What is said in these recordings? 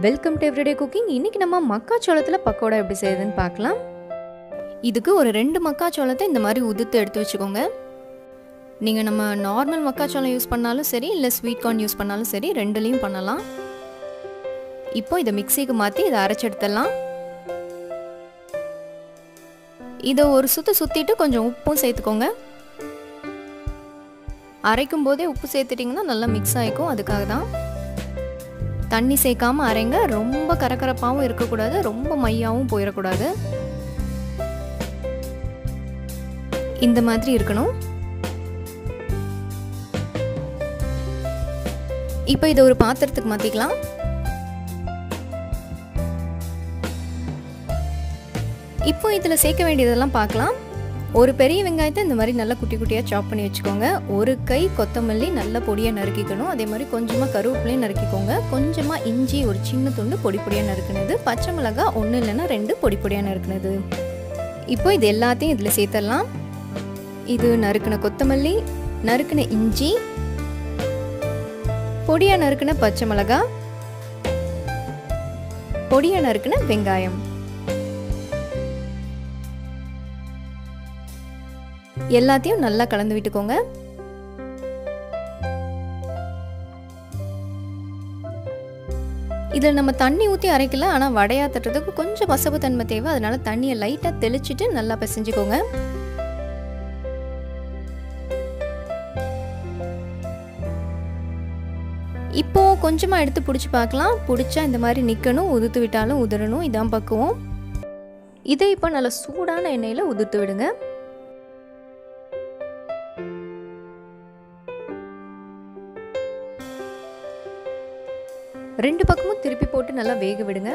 Welcome to everyday cooking. இன்னைக்கு நம்ம மக்காச்சோளத்தில் பக்கோடா எப்படி செய்யுதுன்னு பார்க்கலாம். இதுக்கு ஒரு 2 மக்காச்சோளத்தை இந்த மாதிரி உதுத்து எடுத்து வச்சுக்கோங்க. நீங்கள் நம்ம நார்மல் மக்காச்சோளம் யூஸ் பண்ணாலும் சரி, இல்லை ஸ்வீட் கார்ன் யூஸ் பண்ணாலும் சரி, ரெண்டுலேயும் பண்ணலாம். இப்போ இதை மிக்சிக்கு மாற்றி இதை அரைச்சி எடுத்துடலாம். இதை ஒரு சுற்றிட்டு கொஞ்சம் உப்பும் சேர்த்துக்கோங்க. அரைக்கும் போதே உப்பு சேர்த்துட்டிங்கன்னா நல்லா மிக்ஸ் ஆகிக்கும். அதுக்காக தான் தண்ணி சேர்க்காம அரைங்க. ரொம்ப கரகரப்பாகவும் இருக்கக்கூடாது, ரொம்ப மையாவும் போயிடக்கூடாது. இந்த மாதிரி இருக்கணும். இப்போ இதை ஒரு பாத்திரத்துக்கு மாற்றிக்கலாம். இப்போ இதில் சேர்க்க வேண்டியதெல்லாம் பார்க்கலாம். ஒரு பெரிய வெங்காயத்தை இந்த மாதிரி நல்லா குட்டி குட்டியாக சாப் பண்ணி வச்சுக்கோங்க. ஒரு கை கொத்தமல்லி நல்லா பொடியாக நறுக்கிக்கணும். அதே மாதிரி கொஞ்சமாக கருவேப்பிலையும் நறுக்கிக்கோங்க. கொஞ்சமாக இஞ்சி ஒரு சின்ன துண்டு பொடி பொடியாக நறுக்குனது. பச்சை மிளகாய் 1 இல்லைன்னா 2 பொடி பொடியாக நறுக்குனது. இப்போ இது எல்லாத்தையும் இதில் சேர்த்துடலாம். இது நறுக்கின கொத்தமல்லி, நறுக்கின இஞ்சி, பொடியாக நறுக்கின பச்சை மிளகாய், பொடியாக நறுக்கின வெங்காயம் எல்லாத்தையும் நல்லா கலந்து விட்டுக்கோங்க. இதில் நம்ம தண்ணி ஊற்றி அரைக்கல, ஆனால் வடையா தட்டுறதுக்கு கொஞ்சம் பசப்பு தன்மை தேவை. அதனால தண்ணியை லைட்டாக தெளிச்சிட்டு நல்லா பிசைஞ்சுக்கோங்க. இப்போ கொஞ்சமாக எடுத்து பிடிச்சி பார்க்கலாம். பிடிச்சா இந்த மாதிரி நிற்கணும், உதுத்து விட்டாலும் உதிரணும். இதான் பக்குவம். இதை இப்போ நல்லா சூடான எண்ணெயில் உதுத்து விடுங்க. ரெண்டு பக்கமும் திருப்பி போட்டு நல்லா வேக விடுங்க.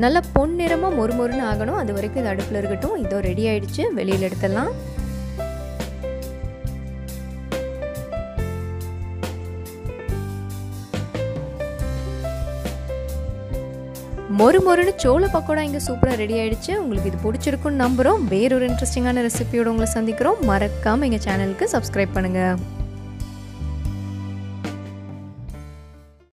நல்லா பொன்னிறமா மொறுமொறுன்னு ஆகணும். அது வரைக்கும் இது அடுப்பில் இருக்கட்டும். இதோ ரெடி ஆயிடுச்சு. வெளியில் எடுத்துடலாம். மொறுமொறுன்னு சோள பக்கோடா இங்கே சூப்பராக ரெடி ஆயிடுச்சு. உங்களுக்கு இது பிடிச்சிருக்குன்னு நம்புகிறோம். வேறொரு இன்ட்ரெஸ்டிங்கான ரெசிபியோடு உங்களை சந்திக்கிறோம். மறக்காமல் எங்கள் சேனலுக்கு சப்ஸ்கிரைப் பண்ணுங்கள்.